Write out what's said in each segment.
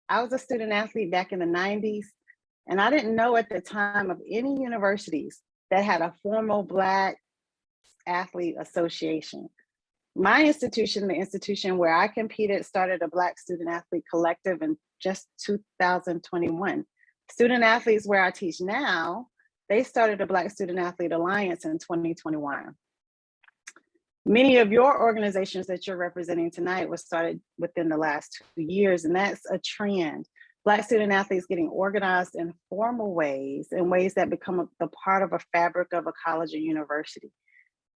I was a student athlete back in the 90s, and I didn't know at the time of any universities that had a formal Black athlete association. My institution, the institution where I competed, started a Black student athlete collective in just 2021. Student athletes where I teach now, they started a Black Student Athlete Alliance in 2021. Many of your organizations that you're representing tonight was started within the last 2 years, and that's a trend. Black student athletes getting organized in formal ways, in ways that become the part of a fabric of a college or university.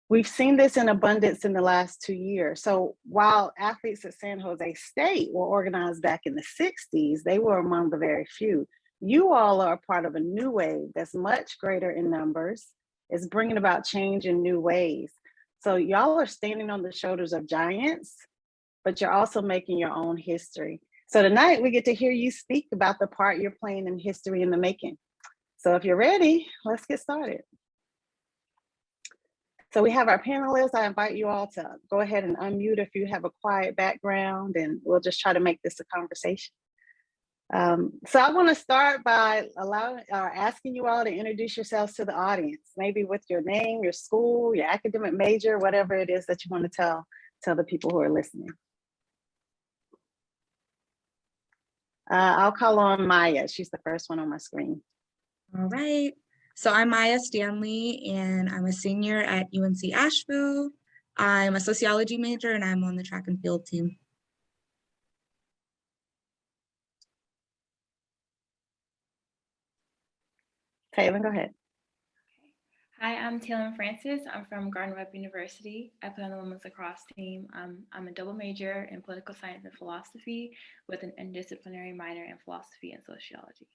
We've seen this in abundance in the last 2 years. So while athletes at San Jose State were organized back in the 60s, they were among the very few. You all are a part of a new wave that's much greater in numbers. It's bringing about change in new ways. So y'all are standing on the shoulders of giants, but you're also making your own history. So tonight we get to hear you speak about the part you're playing in history in the making. So if you're ready, let's get started. So we have our panelists. I invite you all to go ahead and unmute if you have a quiet background, and we'll just try to make this a conversation. So I want to start by asking you all to introduce yourselves to the audience, maybe with your name, your school, your academic major, whatever it is that you want to tell the people who are listening. I'll call on Maya. She's the first one on my screen. All right. So I'm Maya Stanley, and I'm a senior at UNC Asheville. I'm a sociology major, and I'm on the track and field team. Taylor, go ahead. Hi, I'm Taylor Francis. I'm from Gardner-Webb University. I play on the women's lacrosse team. I'm a double major in political science and philosophy with an interdisciplinary minor in philosophy and sociology.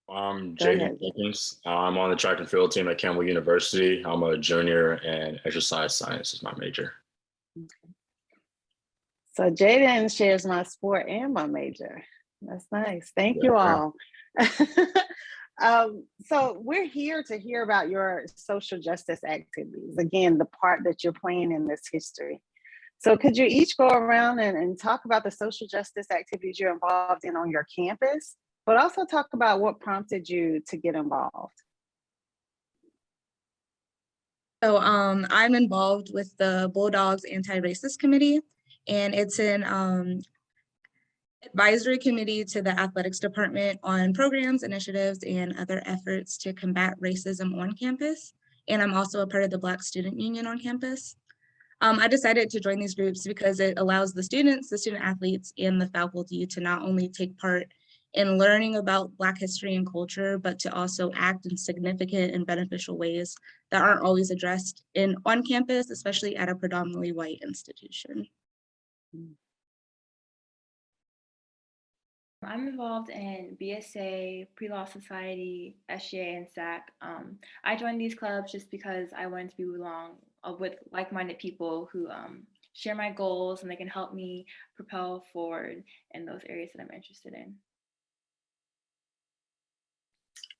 I'm Jaden Jenkins. I'm on the track and field team at Campbell University. I'm a junior, and exercise science is my major. Okay. So Jaden shares my sport and my major. That's nice. Thank you all. So we're here to hear about your social justice activities. Again, the part that you're playing in this history. So could you each go around and talk about the social justice activities you're involved in on your campus, but also talk about what prompted you to get involved? So I'm involved with the Bulldogs Anti-Racist Committee, and it's an advisory committee to the athletics department on programs, initiatives, and other efforts to combat racism on campus. And I'm also a part of the Black Student Union on campus. I decided to join these groups because it allows the students, the student athletes, and the faculty to not only take part in learning about Black history and culture, but to also act in significant and beneficial ways that aren't always addressed on campus, especially at a predominantly white institution. I'm involved in BSA, Pre-Law Society, SGA, and SAC. I joined these clubs just because I wanted to be along with like-minded people who share my goals, and they can help me propel forward in those areas that I'm interested in.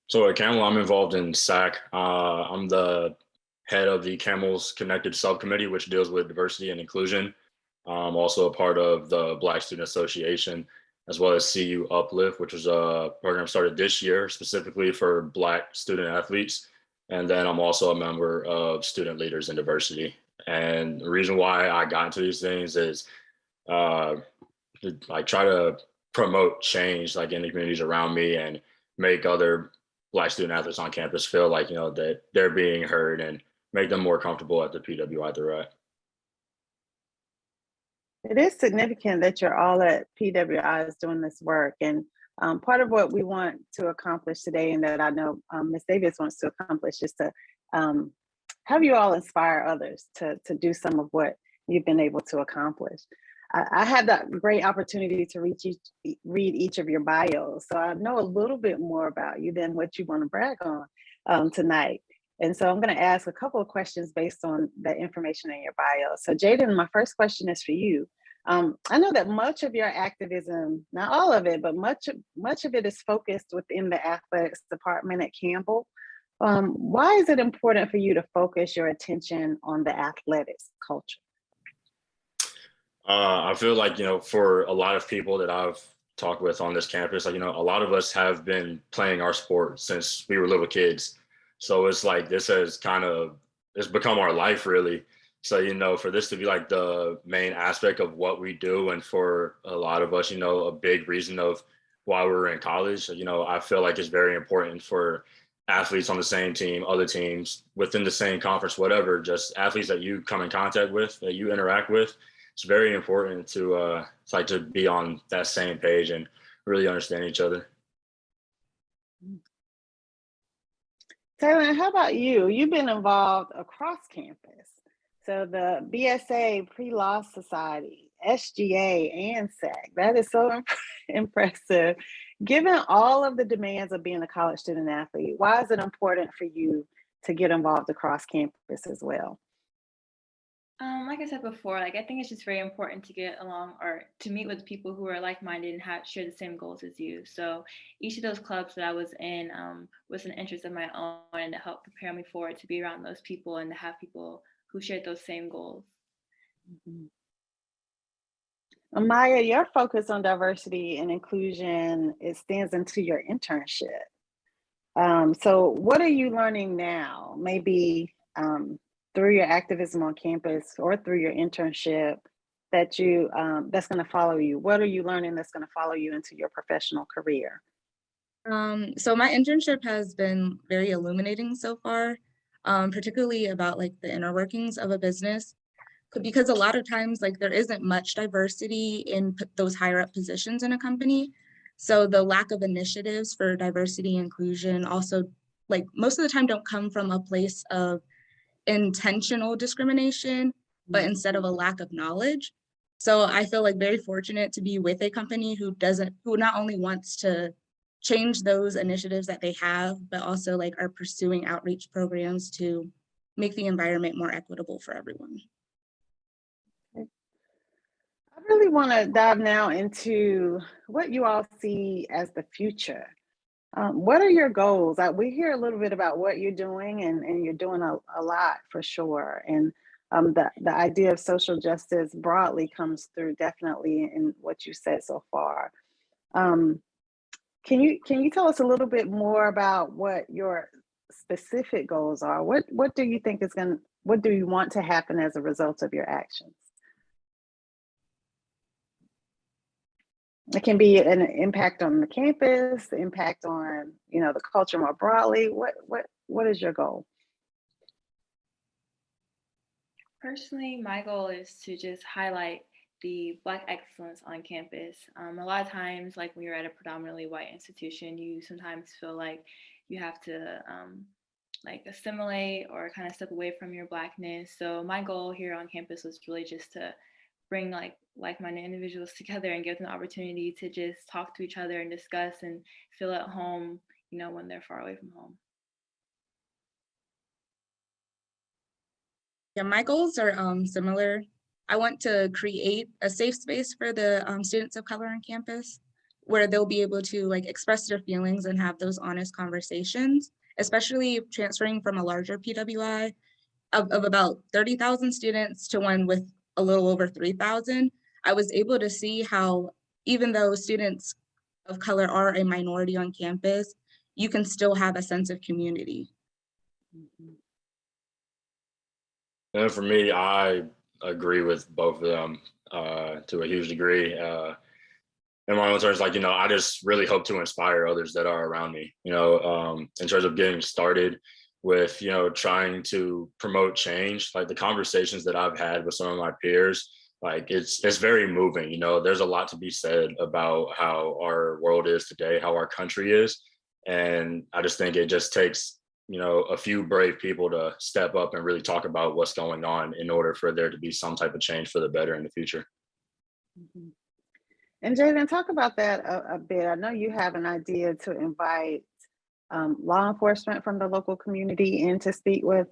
So at Camel, I'm involved in SAC. I'm the head of the Camel's Connected Subcommittee, which deals with diversity and inclusion. I'm also a part of the Black Student Association, as well as CU Uplift, which was a program started this year specifically for Black student athletes. And then I'm also a member of Student Leaders in Diversity. And the reason why I got into these things is try to promote change like in the communities around me and make other Black student athletes on campus feel like, that they're being heard and make them more comfortable at the PWI they're at. It is significant that you're all at PWIs doing this work. And part of what we want to accomplish today, and that I know Ms. Davis wants to accomplish, is to have you all inspire others to do some of what you've been able to accomplish. I had that great opportunity to read each of your bios. So I know a little bit more about you than what you want to brag on tonight. And so I'm going to ask a couple of questions based on the information in your bio. So Jaden, my first question is for you. I know that much of your activism, not all of it, but much of it is focused within the athletics department at Campbell. Why is it important for you to focus your attention on the athletics culture? I feel like, for a lot of people that I've talked with on this campus, like, a lot of us have been playing our sport since we were little kids. So it's like this has it's become our life really. So, for this to be like the main aspect of what we do, and for a lot of us, a big reason of why we're in college, I feel like it's very important for athletes on the same team, other teams within the same conference, whatever, just athletes that you come in contact with, that you interact with. It's very important to be on that same page and really understand each other. Taylor, how about you? You've been involved across campus. So the BSA Pre-Law Society, SGA, and SAC. That is so impressive. Given all of the demands of being a college student athlete, why is it important for you to get involved across campus as well? Like I said before, like I think it's just very important to get along or to meet with people who are like-minded and share the same goals as you. So each of those clubs that I was in was an interest of my own, and it helped prepare me for it to be around those people and to have people who shared those same goals. Mm-hmm. Amaya, your focus on diversity and inclusion, it stands into your internship. So what are you learning now? Maybe through your activism on campus or through your internship that that's going to follow you? What are you learning that's going to follow you into your professional career? So my internship has been very illuminating so far, particularly about like the inner workings of a business, because a lot of times like there isn't much diversity in those higher up positions in a company. So the lack of initiatives for diversity inclusion also, like, most of the time don't come from a place of intentional discrimination, but instead of a lack of knowledge. So I feel like very fortunate to be with a company who not only wants to change those initiatives that they have, but also like are pursuing outreach programs to make the environment more equitable for everyone. I really want to dive now into what you all see as the future. What are your goals? We hear a little bit about what you're doing, and you're doing a lot for sure. And the idea of social justice broadly comes through definitely in what you said so far. Can you tell us a little bit more about what your specific goals are? What do you think what do you want to happen as a result of your actions? It can be an impact on the campus, the impact on, the culture more broadly. What is your goal? Personally, my goal is to just highlight the Black excellence on campus. A lot of times, like when you're at a predominantly white institution, you sometimes feel like you have to like assimilate or kind of step away from your Blackness. So my goal here on campus was really just to bring like-minded individuals together and give them the opportunity to just talk to each other and discuss and feel at home, when they're far away from home. Yeah, my goals are similar. I want to create a safe space for the students of color on campus where they'll be able to like express their feelings and have those honest conversations, especially transferring from a larger PWI of about 30,000 students to one with a little over 3,000. I was able to see how even though students of color are a minority on campus, you can still have a sense of community. Mm-hmm. And for me, I agree with both of them to a huge degree. In my own terms, I just really hope to inspire others that are around me, in terms of getting started with, trying to promote change. Like the conversations that I've had with some of my peers, like it's very moving. There's a lot to be said about how our world is today, how our country is. And I just think it just takes, a few brave people to step up and really talk about what's going on in order for there to be some type of change for the better in the future. Mm-hmm. And Jaden, talk about that a bit. I know you have an idea to invite law enforcement from the local community in to speak with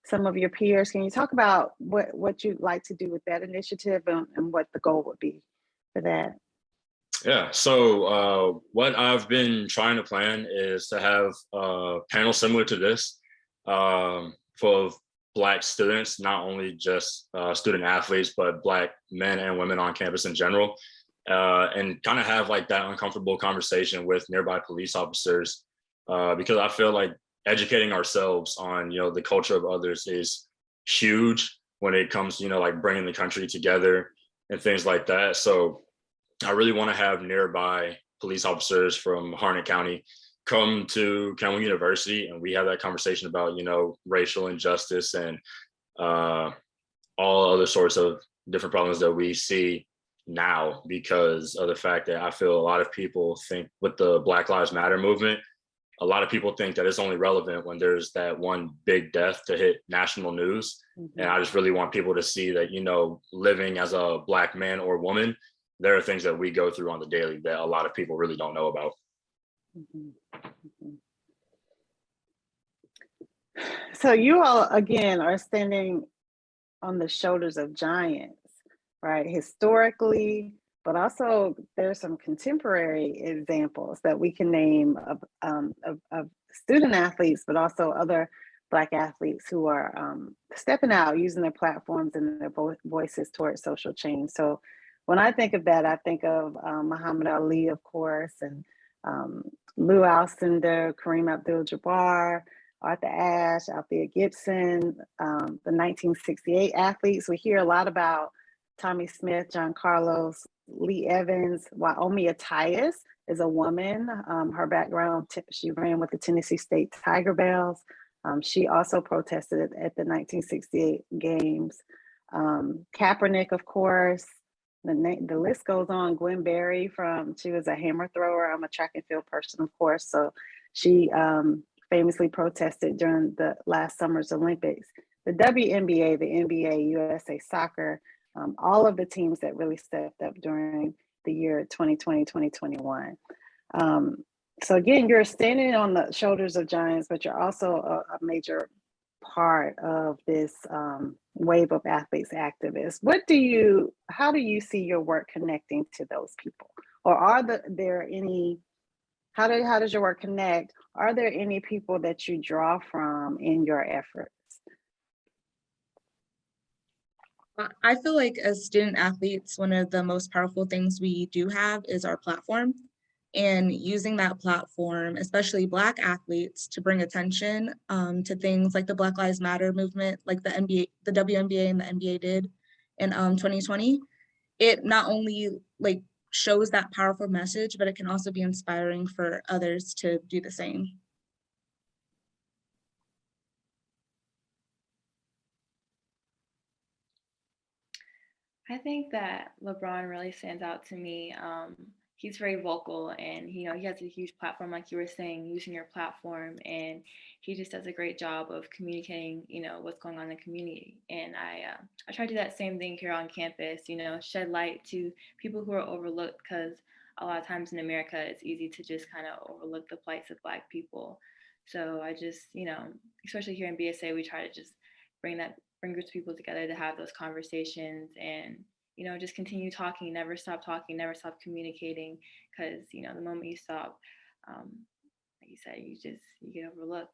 some of your peers. Can you talk about what you'd like to do with that initiative and what the goal would be for that? Yeah, so what I've been trying to plan is to have a panel similar to this, full of Black students, not only just student athletes, but Black men and women on campus in general, and kind of have like that uncomfortable conversation with nearby police officers, because I feel like educating ourselves on, the culture of others is huge when it comes to, like bringing the country together and things like that. So I really want to have nearby police officers from Harnett County come to Campbell University, and we have that conversation about, racial injustice and all other sorts of different problems that we see now, because of the fact that I feel a lot of people think with the Black Lives Matter movement, a lot of people think that it's only relevant when there's that one big death to hit national news. And I just really want people to see that, living as a Black man or woman, there are things that we go through on the daily that a lot of people really don't know about. So you all, again, are standing on the shoulders of giants, right? Historically, but also there's some contemporary examples that we can name of student athletes, but also other Black athletes who are stepping out, using their platforms and their voices towards social change. So when I think of that, I think of Muhammad Ali, of course, and Lou Alcindor, Kareem Abdul-Jabbar, Arthur Ashe, Althea Gibson, the 1968 athletes. We hear a lot about Tommy Smith, John Carlos, Lee Evans. Wyomia Tyus is a woman. Her background, she ran with the Tennessee State Tiger Bells. She also protested at the 1968 games. Kaepernick, of course. The list goes on. Gwen Berry, she was a hammer thrower. I'm a track and field person, of course. So she famously protested during the last summer's Olympics. The WNBA, the NBA, USA Soccer, all of the teams that really stepped up during the year 2020, 2021. So again, you're standing on the shoulders of giants, but you're also a major part of this wave of athletes, activists. How do you see your work connecting to those people? Or there any, how does your work connect? Are there any people that you draw from in your efforts? I feel like as student athletes, one of the most powerful things we do have is our platform, and using that platform, especially Black athletes, to bring attention to things like the Black Lives Matter movement, like the WNBA and the NBA did in 2020. It not only like shows that powerful message, but it can also be inspiring for others to do the same. I think that LeBron really stands out to me. He's very vocal, and he has a huge platform, like you were saying, using your platform, and he just does a great job of communicating, what's going on in the community. And I try to do that same thing here on campus, shed light to people who are overlooked, because a lot of times in America, it's easy to just kind of overlook the plights of Black people. So I just, especially here in BSA, we try to just bring groups of people together to have those conversations, and just continue talking, never stop communicating, because the moment you stop, like you said, you get overlooked.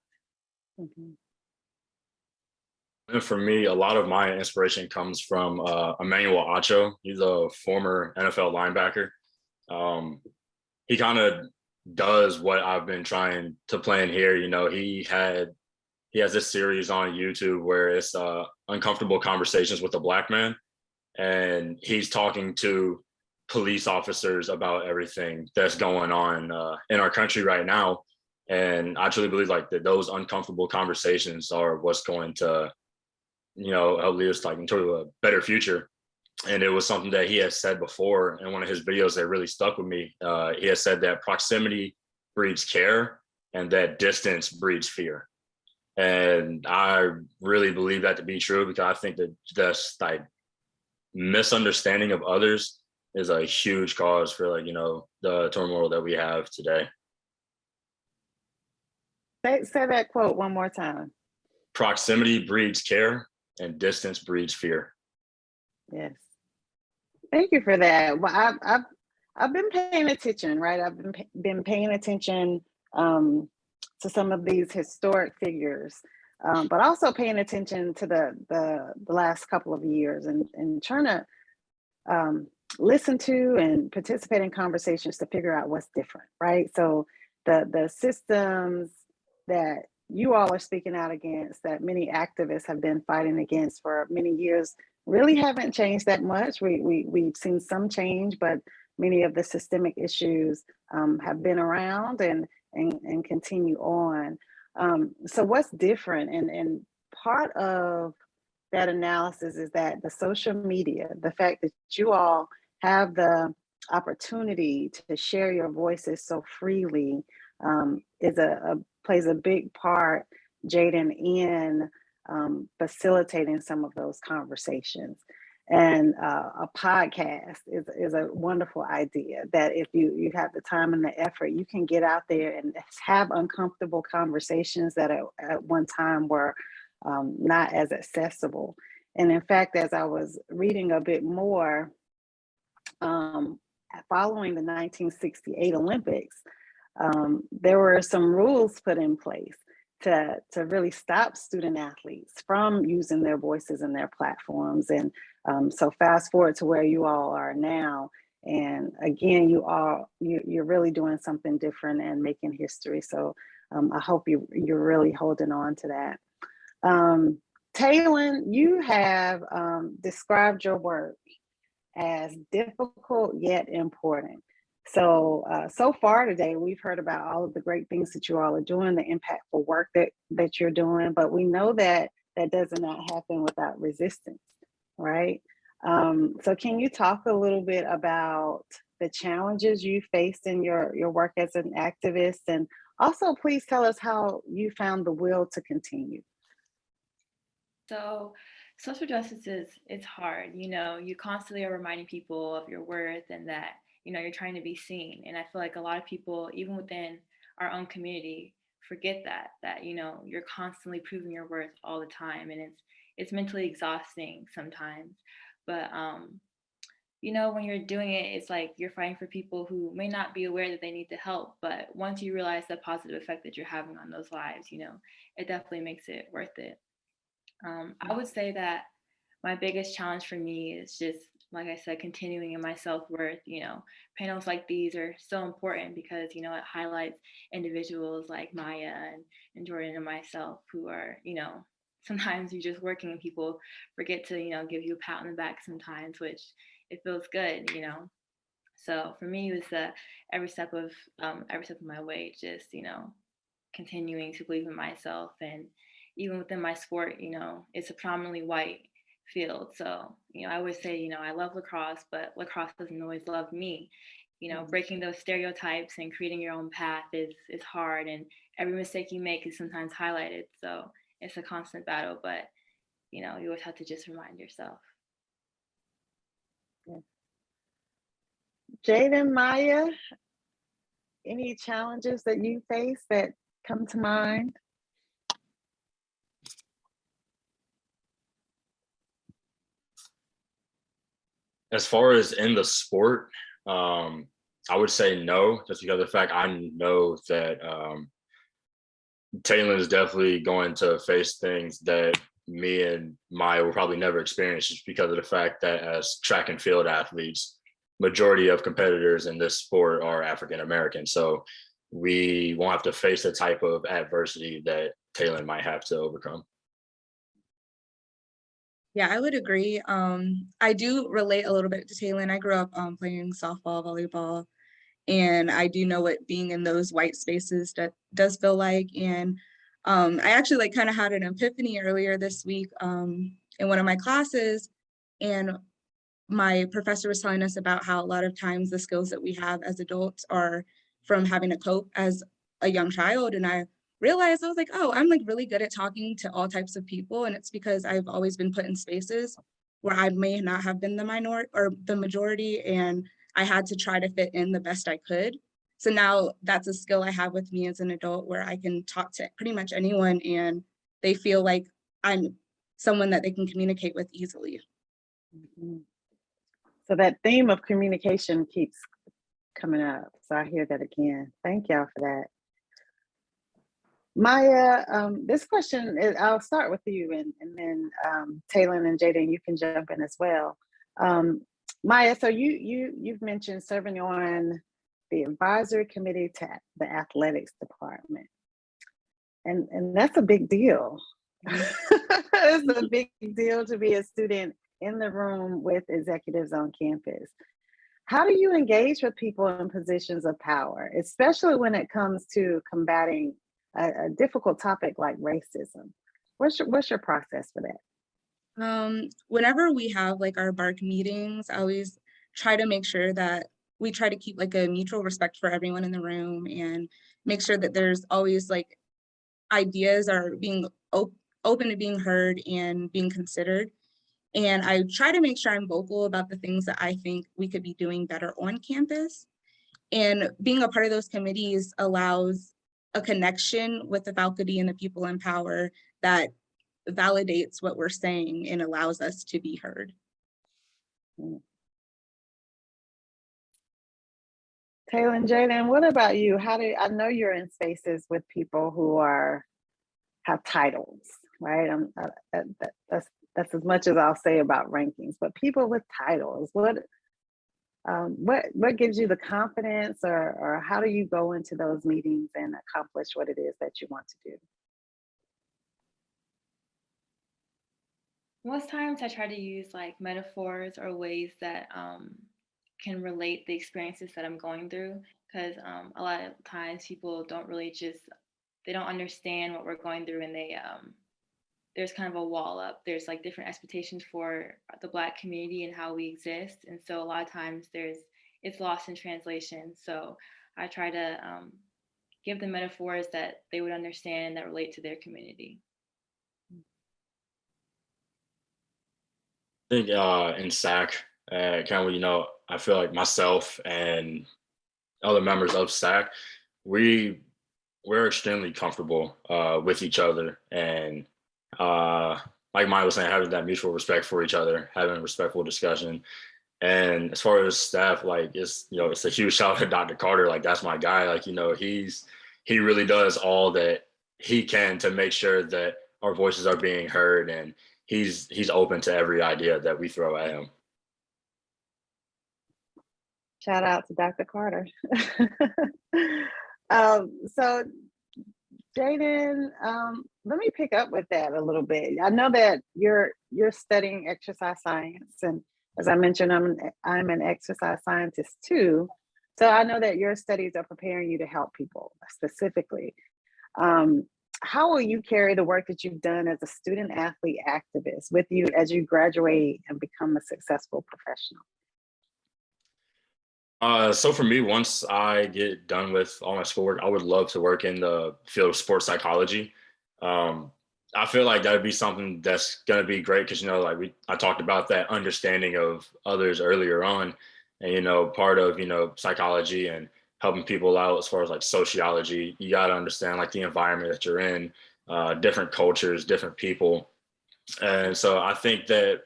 And for me, a lot of my inspiration comes from Emmanuel Acho. He's a former NFL linebacker. He kind of does what I've been trying to plan here. He has this series on YouTube where it's uncomfortable conversations with a Black man, and he's talking to police officers about everything that's going on in our country right now. And I truly believe that those uncomfortable conversations are what's going to, help lead us into a better future. And it was something that he has said before in one of his videos that really stuck with me. He has said that proximity breeds care and that distance breeds fear. And I really believe that to be true, because I think that this misunderstanding of others is a huge cause for the turmoil that we have today. Say that quote one more time. Proximity breeds care and distance breeds fear. Yes. Thank you for that. Well, I've been paying attention, right? I've been paying attention to some of these historic figures but also paying attention to the last couple of years and trying to listen to and participate in conversations to figure out what's different, right? So the systems that you all are speaking out against, that many activists have been fighting against for many years, really haven't changed that much. We've seen some change, but many of the systemic issues have been around and continue on. So what's different? And part of that analysis is that the social media, the fact that you all have the opportunity to share your voices so freely, plays a big part, Jaden, in facilitating some of those conversations. And a podcast is a wonderful idea that if you have the time and the effort, you can get out there and have uncomfortable conversations that at one time were not as accessible. And in fact, as I was reading a bit more, following the 1968 Olympics, there were some rules put in place to really stop student athletes from using their voices and their platforms. And so fast forward to where you all are now. And again, you're really doing something different and making history. So I hope you're really holding on to that. Taylin, you have described your work as difficult yet important. So far today, we've heard about all of the great things that you all are doing, the impactful work that you're doing, but we know that does not happen without resistance, right? So can you talk a little bit about the challenges you faced in your work as an activist, and also please tell us how you found the will to continue? So social justice it's hard. You constantly are reminding people of your worth and that, you're trying to be seen. And I feel like a lot of people, even within our own community, forget that, you're constantly proving your worth all the time. And it's mentally exhausting sometimes. But, when you're doing it, it's like you're fighting for people who may not be aware that they need the help. But once you realize the positive effect that you're having on those lives, it definitely makes it worth it. I would say that my biggest challenge for me is just, like I said, continuing in my self-worth. Panels like these are so important because, it highlights individuals like Maya and Jordan and myself who are, sometimes you're just working and people forget to, give you a pat on the back sometimes, which it feels good, So for me, it was every step of my way, just, continuing to believe in myself. And even within my sport, it's a predominantly white field. So, I always say, I love lacrosse, but lacrosse doesn't always love me. Breaking those stereotypes and creating your own path is hard. And every mistake you make is sometimes highlighted. So it's a constant battle, but, you always have to just remind yourself. Yeah. Jaden, Maya, any challenges that you face that come to mind? As far as in the sport, I would say no, just because of the fact I know that Taylor is definitely going to face things that me and Maya will probably never experience, just because of the fact that as track and field athletes, majority of competitors in this sport are African American. So we won't have to face the type of adversity that Taylor might have to overcome. Yeah, I would agree. I do relate a little bit to Taylor. I grew up playing softball, volleyball, and I do know what being in those white spaces does feel like. And I actually kind of had an epiphany earlier this week in one of my classes, and my professor was telling us about how a lot of times the skills that we have as adults are from having to cope as a young child. And I realized, I was like, oh, I'm really good at talking to all types of people. And it's because I've always been put in spaces where I may not have been the minority or the majority, and I had to try to fit in the best I could. So now that's a skill I have with me as an adult, where I can talk to pretty much anyone and they feel like I'm someone that they can communicate with easily. Mm-hmm. So that theme of communication keeps coming up. So I hear that again. Thank y'all for that. Maya, this question, I'll start with you, and then Taylor and Jaden, you can jump in as well. Maya, so you've mentioned serving on the advisory committee to the athletics department, and that's a big deal. It's a big deal to be a student in the room with executives on campus. How do you engage with people in positions of power, especially when it comes to combating a difficult topic like racism? What's your process for that? Whenever we have like our BARC meetings, I always try to make sure that we try to keep like a mutual respect for everyone in the room and make sure that there's always like ideas are being open to being heard and being considered. And I try to make sure I'm vocal about the things that I think we could be doing better on campus. And being a part of those committees allows a connection with the faculty and the people in power that validates what we're saying and allows us to be heard. Taylor and Jaden, what about you? I know you're in spaces with people who have titles, right? That's as much as I'll say about rankings, but people with titles, what gives you the confidence, or how do you go into those meetings and accomplish what it is that you want to do? Most times I try to use like metaphors or ways that can relate the experiences that I'm going through, because a lot of times people don't really they don't understand what we're going through, and there's kind of a wall up. There's like different expectations for the Black community and how we exist. And so a lot of times it's lost in translation. So I try to give them metaphors that they would understand that relate to their community. I think in SAC, I feel like myself and other members of SAC, we're extremely comfortable with each other, and like Maya was saying, having that mutual respect for each other, having a respectful discussion. And as far as staff, like it's a huge shout out to Dr. Carter. Like that's my guy. Like, he really does all that he can to make sure that our voices are being heard, and he's open to every idea that we throw at him. Shout out to Dr. Carter. So Jaden, let me pick up with that a little bit. I know that you're studying exercise science, and as I mentioned, I'm an exercise scientist too. So I know that your studies are preparing you to help people specifically. How will you carry the work that you've done as a student athlete activist with you as you graduate and become a successful professional? So for me, once I get done with all my schoolwork, I would love to work in the field of sports psychology. I feel like that would be something that's going to be great because, I talked about that understanding of others earlier on, and, part of, psychology and helping people out as far as like sociology, you got to understand like the environment that you're in, different cultures, different people. And so I think that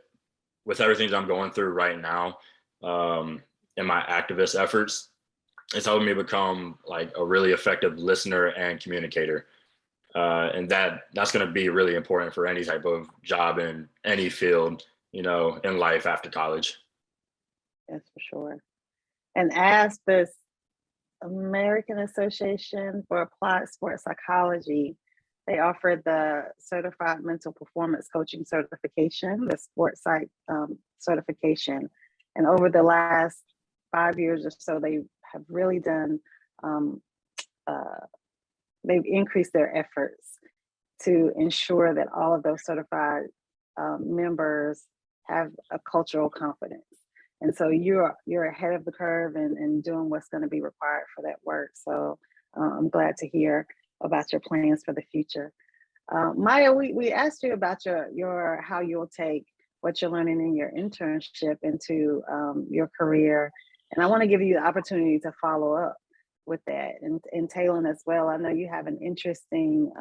with everything that I'm going through right now, in my activist efforts, it's helping me become like a really effective listener and communicator. And that's going to be really important for any type of job in any field, in life after college. That's for sure. And as this American Association for Applied Sports Psychology, they offer the Certified Mental Performance Coaching Certification, the Sports Psych certification. And over the last 5 years or so, they have really done, they've increased their efforts to ensure that all of those certified members have a cultural confidence. And so you're ahead of the curve and doing what's going to be required for that work. So I'm glad to hear about your plans for the future. Maya, we asked you about your how you'll take what you're learning in your internship into your career. And I want to give you the opportunity to follow up with that. And Taylor as well, I know you have an interesting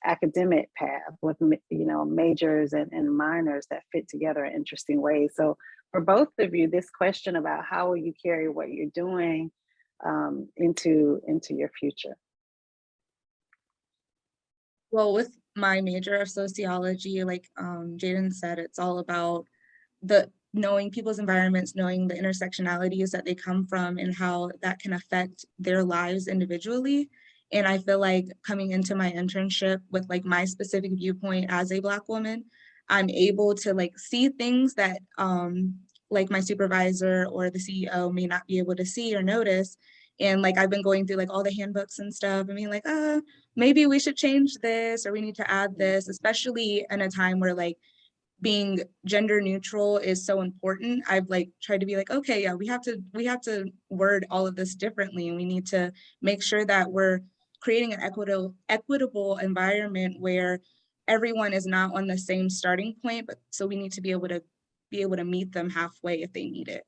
academic path with majors and minors that fit together in interesting ways. So for both of you, this question about how will you carry what you're doing into your future? Well, with my major of sociology, like Jaden said, it's all about the knowing people's environments, knowing the intersectionalities that they come from and how that can affect their lives individually. And I feel like coming into my internship with like my specific viewpoint as a Black woman, I'm able to like see things that like my supervisor or the CEO may not be able to see or notice. And like I've been going through like all the handbooks and stuff. I mean, like, maybe we should change this or we need to add this, especially in a time where like being gender neutral is so important. I've like tried to be like, okay, yeah, we have to word all of this differently, and we need to make sure that we're creating an equitable environment where everyone is not on the same starting point, but so we need to be able to meet them halfway if they need it.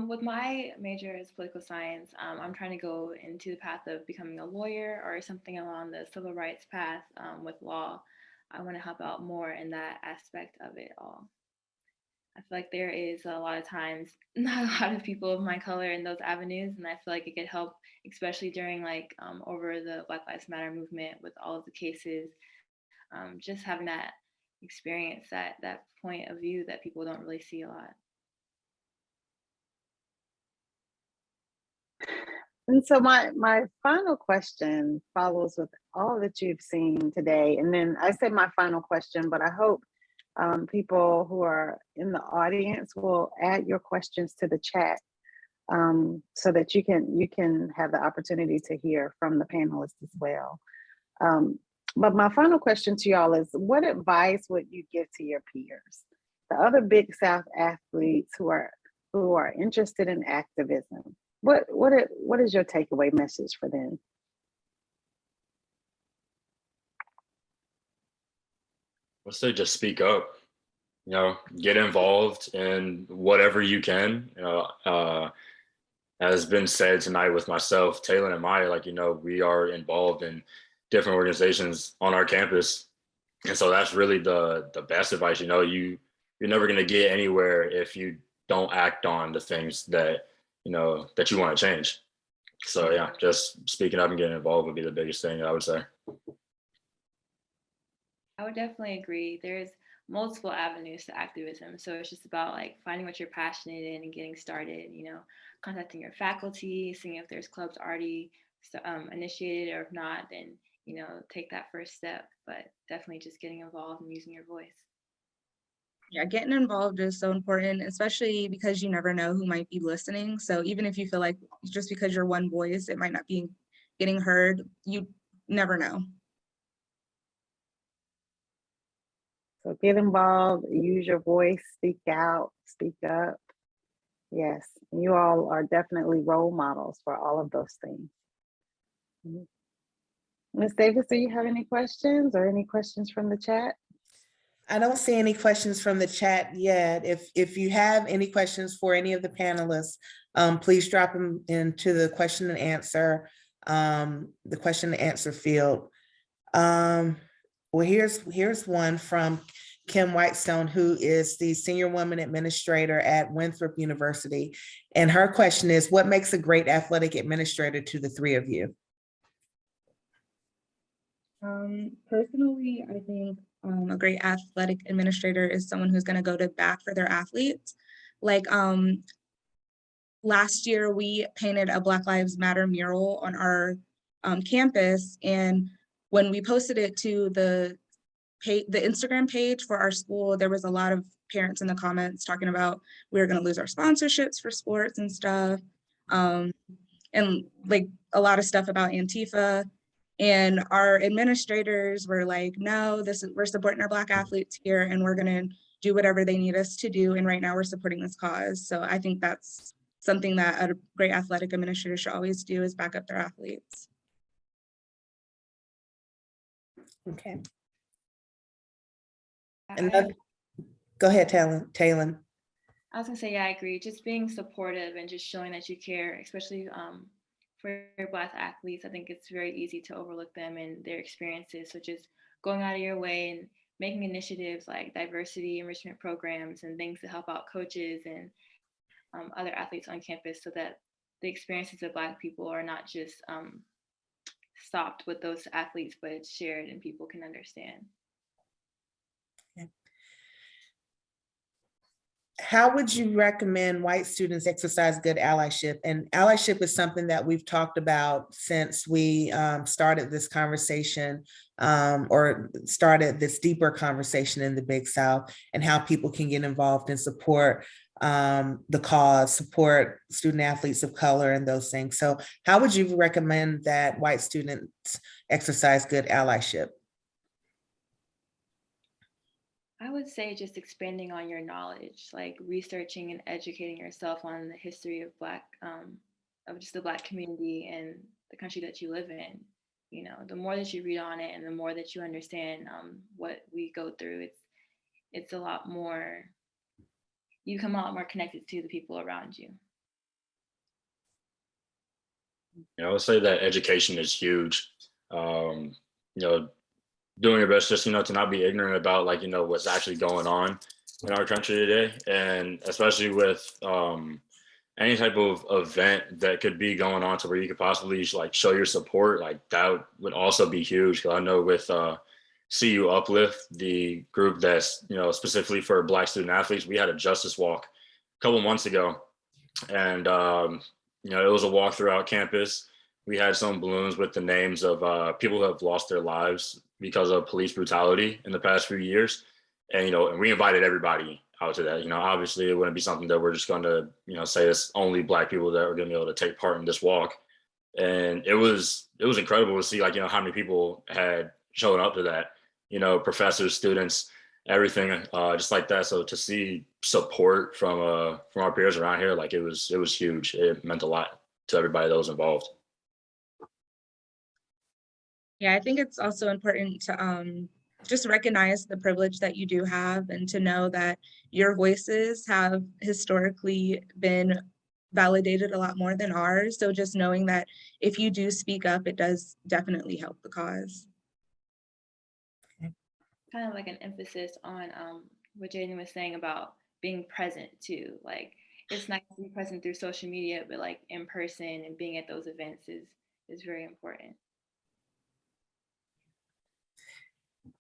With my major is political science, I'm trying to go into the path of becoming a lawyer or something along the civil rights path with law. I want to help out more in that aspect of it all. I feel like there is a lot of times not a lot of people of my color in those avenues, and I feel like it could help, especially during like over the Black Lives Matter movement with all of the cases. Just having that experience, that point of view that people don't really see a lot. And so my final question follows with all that you've seen today. And then I said my final question, but I hope people who are in the audience will add your questions to the chat so that you can have the opportunity to hear from the panelists as well. But my final question to y'all is, what advice would you give to your peers, the other Big South athletes who are interested in activism? What is your takeaway message for them? Let's say just speak up. Get involved in whatever you can. As been said tonight with myself, Taylor, and Maya, like, we are involved in different organizations on our campus. And so that's really the best advice. You're never going to get anywhere if you don't act on the things that you want to change. So yeah, just speaking up and getting involved would be the biggest thing I would say. I would definitely agree. There's multiple avenues to activism. So it's just about like finding what you're passionate in and getting started, contacting your faculty, seeing if there's clubs already initiated, or if not, then, take that first step. But definitely just getting involved and using your voice. Yeah, getting involved is so important, especially because you never know who might be listening. So even if you feel like just because you're one voice, it might not be getting heard, you never know. So get involved, use your voice, speak out, speak up. Yes, you all are definitely role models for all of those things. Ms. Davis, do you have any questions or any questions from the chat? I don't see any questions from the chat yet. If you have any questions for any of the panelists, please drop them into the question and answer field. Well, here's one from Kim Whitestone, who is the Senior Woman Administrator at Winthrop University. And her question is, what makes a great athletic administrator to the three of you? Personally, I think a great athletic administrator is someone who's going to go to bat for their athletes. Like last year, we painted a Black Lives Matter mural on our campus, and when we posted it to the Instagram page for our school, there was a lot of parents in the comments talking about we were going to lose our sponsorships for sports and stuff, and like a lot of stuff about Antifa. And our administrators were like, no, we're supporting our Black athletes here, and we're going to do whatever they need us to do. And right now we're supporting this cause. So I think that's something that a great athletic administrator should always do, is back up their athletes. Okay. Go ahead, Taylor. I was gonna say, yeah, I agree. Just being supportive and just showing that you care, especially for your Black athletes. I think it's very easy to overlook them and their experiences. So just going out of your way and making initiatives like diversity enrichment programs and things to help out coaches and other athletes on campus, so that the experiences of Black people are not just stopped with those athletes, but it's shared and people can understand. How would you recommend white students exercise good allyship? And allyship is something that we've talked about since we started this conversation, or started this deeper conversation in the Big South, and how people can get involved and support the cause, support student athletes of color and those things. So how would you recommend that white students exercise good allyship? I would say just expanding on your knowledge, like researching and educating yourself on the history of of just the Black community and the country that you live in. You know, the more that you read on it and the more that you understand what we go through, it's a lot more, you become a lot more connected to the people around you. I would say that education is huge. You know, doing your best just, to not be ignorant about what's actually going on in our country today. And especially with any type of event that could be going on to where you could possibly show your support, that would also be huge. Cause I know with CU Uplift, the group that's, specifically for Black student athletes, we had a justice walk a couple months ago. And, it was a walk throughout campus. We had some balloons with the names of people who have lost their lives because of police brutality in the past few years. And, and we invited everybody out to that. Obviously it wouldn't be something that we're just going to, say it's only Black people that are going to be able to take part in this walk. And it was incredible to see how many people had shown up to that, professors, students, everything, just like that. So to see support from our peers around here, it was huge. It meant a lot to everybody that was involved. Yeah, I think it's also important to just recognize the privilege that you do have, and to know that your voices have historically been validated a lot more than ours. So just knowing that if you do speak up, it does definitely help the cause. Kind of like an emphasis on what Jaden was saying about being present too. Like, it's nice to be present through social media, but in person and being at those events is very important.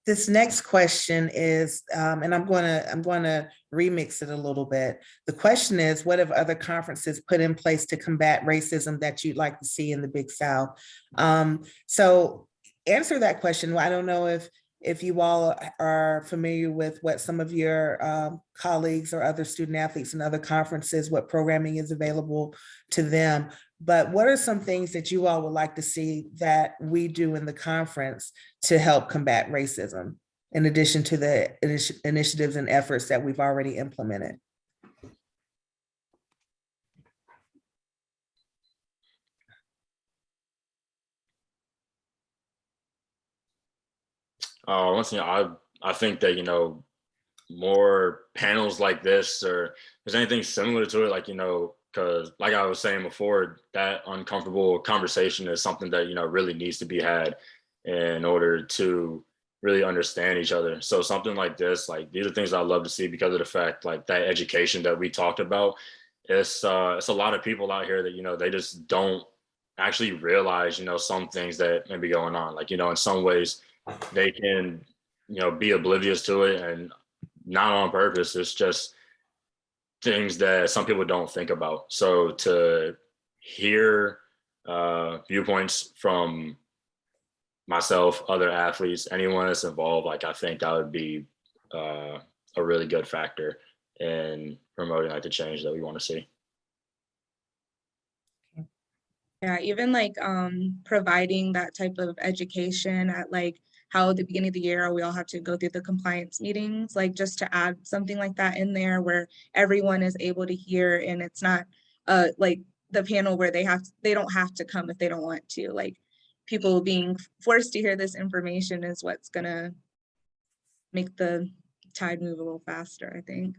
This next question is, and I'm going to remix it a little bit. The question is, what have other conferences put in place to combat racism that you'd like to see in the Big South? So answer that question. I don't know if you all are familiar with what some of your colleagues or other student athletes and other conferences, what programming is available to them. But what are some things that you all would like to see that we do in the conference to help combat racism, in addition to the initiatives and efforts that we've already implemented? Once again, I think that, more panels like this, or if there's anything similar to it, because like I was saying before, that uncomfortable conversation is something that, really needs to be had in order to really understand each other. So something like this, these are things I love to see, because of the fact, that education that we talked about, it's a lot of people out here that, they just don't actually realize, some things that may be going on. In some ways they can, be oblivious to it, and not on purpose. It's just things that some people don't think about. So to hear viewpoints from myself, other athletes, anyone that's involved, I think that would be a really good factor in promoting the change that we want to see. Yeah, even providing that type of education at how at the beginning of the year we all have to go through the compliance meetings, just to add something like that in there where everyone is able to hear, and it's not the panel where they don't have to come if they don't want to. People being forced to hear this information is what's gonna make the tide move a little faster, I think.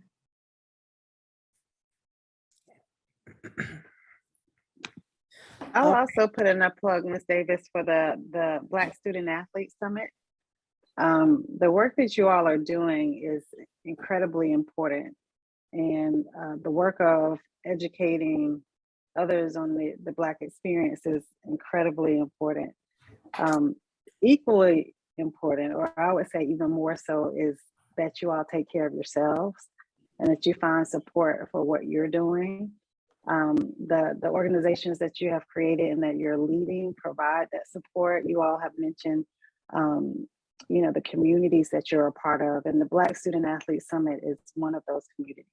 I'll also put in a plug, Ms. Davis, for the Black Student Athlete Summit. The work that you all are doing is incredibly important, and the work of educating others on the Black experience is incredibly important. Equally important, or I would say even more so, is that you all take care of yourselves and that you find support for what you're doing. The organizations that you have created and that you're leading provide that support. You all have mentioned, the communities that you're a part of, and the Black Student Athlete Summit is one of those communities,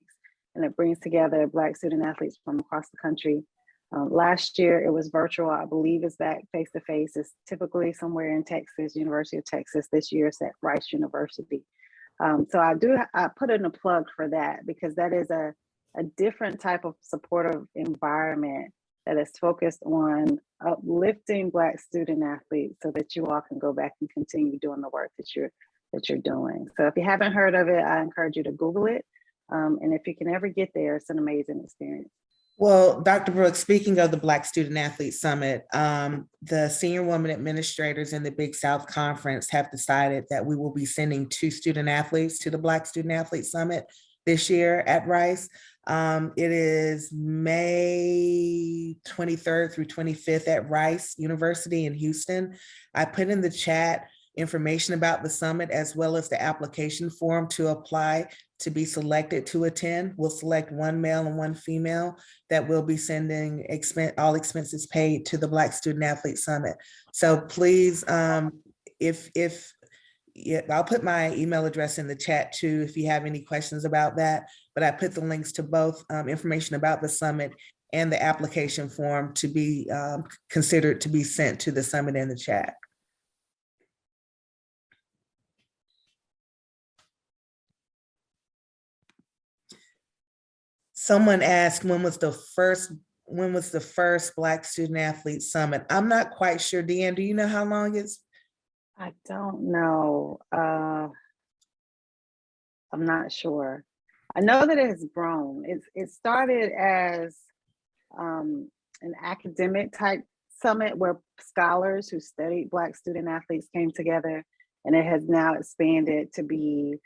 and it brings together Black student athletes from across the country. Last year it was virtual. I believe it's back face to face. It's typically somewhere in Texas, University of Texas. This year it's at Rice University. So I put in a plug for that, because that is a different type of supportive environment that is focused on uplifting Black student athletes so that you all can go back and continue doing the work that you're doing. So if you haven't heard of it, I encourage you to Google it. And if you can ever get there, it's an amazing experience. Well, Dr. Brooks, speaking of the Black Student Athlete Summit, the senior women administrators in the Big South Conference have decided that we will be sending 2 student athletes to the Black Student Athlete Summit this year at Rice. It is May 23rd through 25th at Rice University in Houston. I put in the chat information about the summit as well as the application form to apply to be selected to attend. We'll select 1 male and 1 female that will be sending all expenses paid to the Black Student Athlete Summit. So please, I'll put my email address in the chat too if you have any questions about that, but I put the links to both information about the summit and the application form to be considered to be sent to the summit in the chat. Someone asked, when was the first Black Student Athlete Summit? I'm not quite sure. Deanne, do you know how long it's? I don't know. I'm not sure. I know that it has grown. It started as an academic type summit where scholars who studied Black student athletes came together, and it has now expanded to be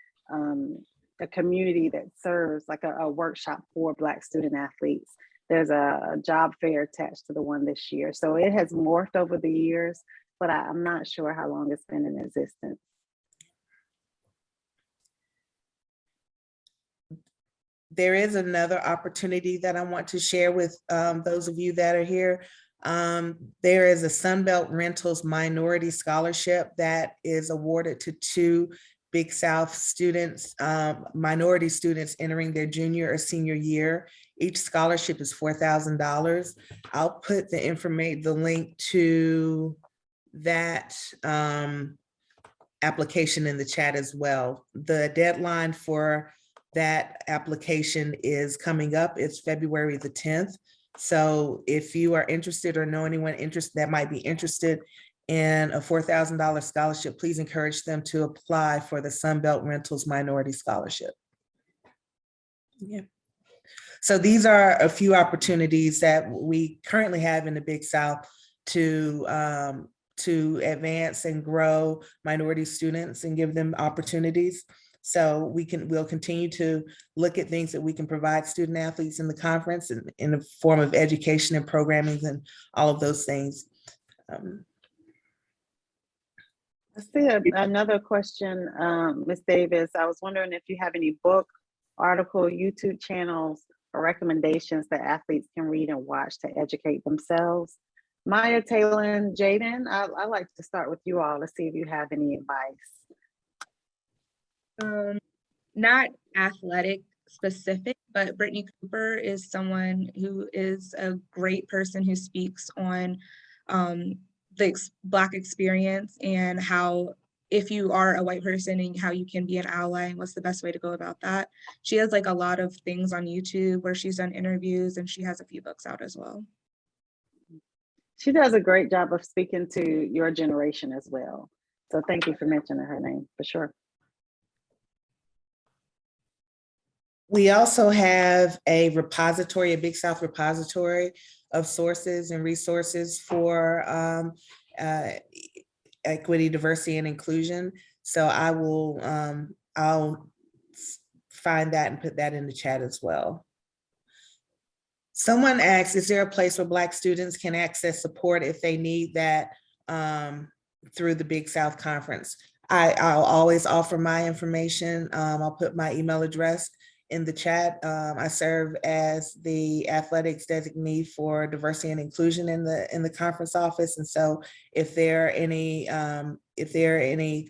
a community that serves like a workshop for Black student athletes. There's a job fair attached to the one this year. So it has morphed over the years, but I'm not sure how long it's been in existence. There is another opportunity that I want to share with those of you that are here. There is a Sunbelt Rentals Minority Scholarship that is awarded to 2 Big South students, minority students entering their junior or senior year. Each scholarship is $4,000. I'll put the link to that application in the chat as well. The deadline for that application is coming up. It's February the 10th. So if you are interested or know anyone that might be interested in a $4,000 scholarship, please encourage them to apply for the Sunbelt Rentals Minority Scholarship. Yeah. So these are a few opportunities that we currently have in the Big South to advance and grow minority students and give them opportunities. So we'll continue to look at things that we can provide student athletes in the conference in the form of education and programming and all of those things. I see another question, Ms. Davis. I was wondering if you have any book, article, YouTube channels, or recommendations that athletes can read and watch to educate themselves. Maya, Taylor, and Jaden, I'd like to start with you all to see if you have any advice. Not athletic specific, but Brittany Cooper is someone who is a great person who speaks on the Black experience and how, if you are a white person, and how you can be an ally and what's the best way to go about that. She has like a lot of things on YouTube where she's done interviews, and she has a few books out as well. She does a great job of speaking to your generation as well. So thank you for mentioning her name, for sure. We also have a repository, a Big South repository of sources and resources for equity, diversity, and inclusion. So I'll find that and put that in the chat as well. Someone asked, is there a place where Black students can access support if they need that through the Big South Conference. I'll always offer my information. I'll put my email address in the chat. I serve as the athletics designee for diversity and inclusion in the conference office. And so if there are any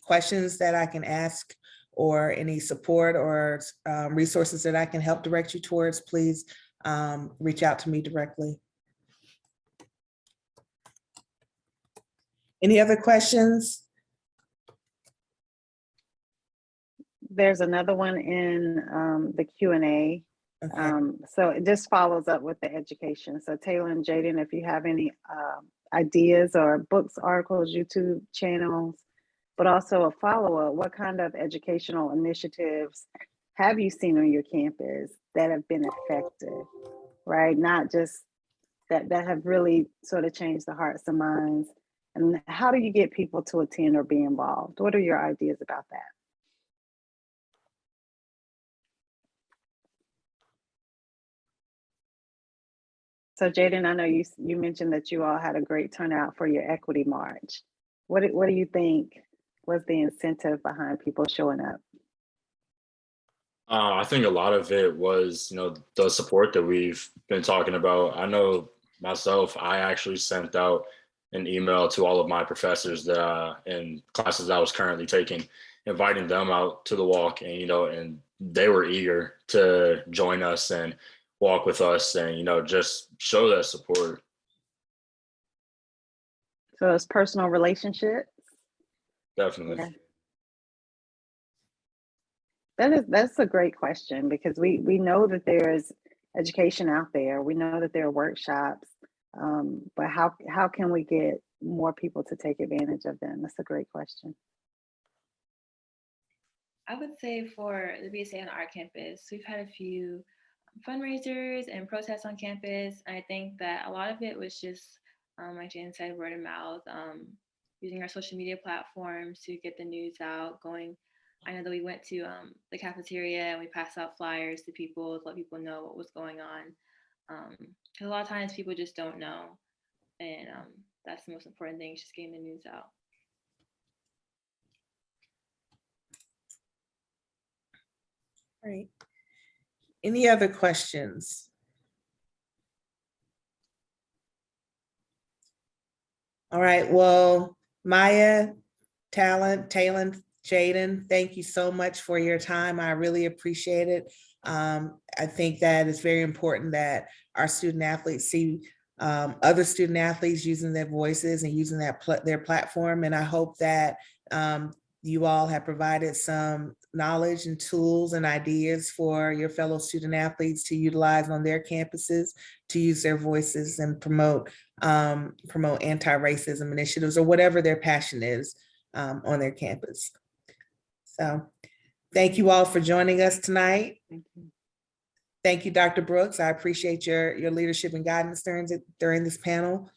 questions that I can ask, or any support or resources that I can help direct you towards, please reach out to me directly. Any other questions? There's another one in the Q&A. Okay. So it just follows up with the education. So Taylor and Jaden, if you have any ideas or books, articles, YouTube channels, but also a follow-up, what kind of educational initiatives have you seen on your campus that have been effective, right? Not just that have really sort of changed the hearts and minds. And how do you get people to attend or be involved? What are your ideas about that? So Jaden, I know you mentioned that you all had a great turnout for your equity march. What do you think was the incentive behind people showing up? I think a lot of it was, the support that we've been talking about. I know myself, I actually sent out an email to all of my professors that in classes that I was currently taking, inviting them out to the walk, and and they were eager to join us and walk with us, and just show that support. So it's personal relationships. Definitely. Okay. That's a great question, because we know that there is education out there. We know that there are workshops, but how can we get more people to take advantage of them? That's a great question. I would say for the BSA on our campus, we've had a few fundraisers and protests on campus. And I think that a lot of it was just, like Jan said, word of mouth, using our social media platforms to get the news out, going. I know that we went to the cafeteria and we passed out flyers to people to let people know what was going on. Because a lot of times people just don't know. And that's the most important thing, is just getting the news out. Great. Any other questions? All right, well, Maya, Talon, Jaden, thank you so much for your time. I really appreciate it. I think that it's very important that our student athletes see other student athletes using their voices and using their platform. And I hope that you all have provided some knowledge and tools and ideas for your fellow student athletes to utilize on their campuses, to use their voices and promote anti-racism initiatives or whatever their passion is on their campus. So thank you all for joining us tonight. Thank you. Thank you, Dr. Brooks. I appreciate your leadership and guidance during this panel.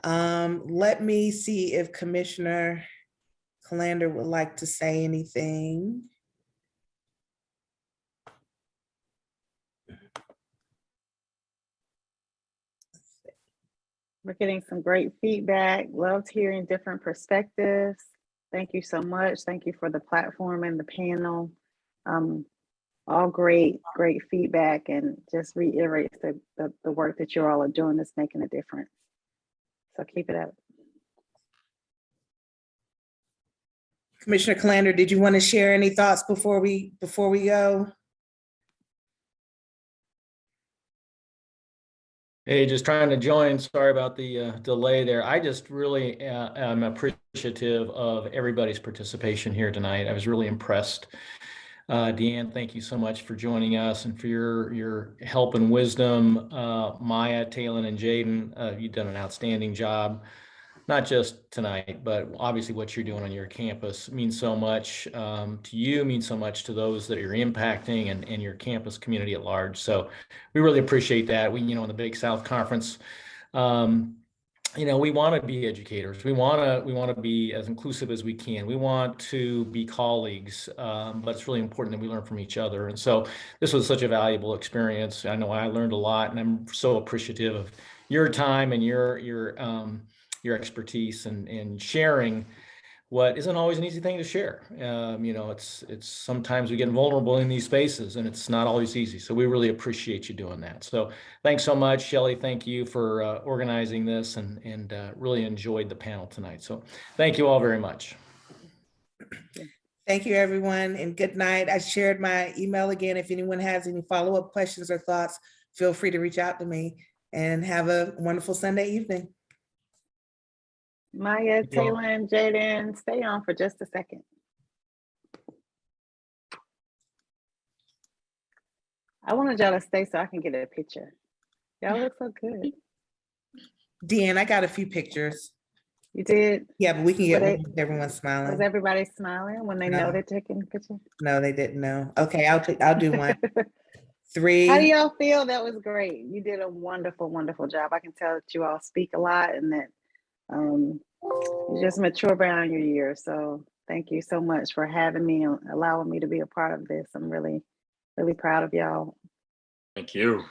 Let me see if Commissioner Calander would like to say anything. We're getting some great feedback. Loved hearing different perspectives. Thank you so much. Thank you for the platform and the panel. All great feedback, and just reiterates the work that you all are doing is making a difference. So keep it up. Commissioner Calander, did you want to share any thoughts before we go? Hey, just trying to join. Sorry about the delay there. I just really am appreciative of everybody's participation here tonight. I was really impressed. Deanne, thank you so much for joining us and for your help and wisdom. Maya, Talon, and Jaden, you've done an outstanding job. Not just tonight, but obviously what you're doing on your campus means so much to you, means so much to those that you're impacting and your campus community at large. So we really appreciate that. We, in the Big South Conference, we want to be educators. We want to be as inclusive as we can. We want to be colleagues, but it's really important that we learn from each other. And so this was such a valuable experience. I know I learned a lot, and I'm so appreciative of your time and your expertise and sharing what isn't always an easy thing to share. You know, it's sometimes we get vulnerable in these spaces and it's not always easy. So we really appreciate you doing that. So thanks so much, Shelley. Thank you for organizing this and really enjoyed the panel tonight. So thank you all very much. Thank you, everyone, and good night. I shared my email again. If anyone has any follow-up questions or thoughts, feel free to reach out to me, and have a wonderful Sunday evening. Maya, Taylor, and Jaden, stay on for just a second. I wanted y'all to stay so I can get a picture. Y'all look so good. Deanne, I got a few pictures. You did? Yeah, but we can get Were one with everyone Was smiling. everybody smiling when they know No. they're taking a picture? No, they didn't know. Okay, I'll do one. How do 3. y'all feel? That was great. You did a wonderful, wonderful job. I can tell that you all speak a lot and that you just mature beyond your years. So thank you so much for having me and allowing me to be a part of this. I'm really, really proud of y'all. Thank you.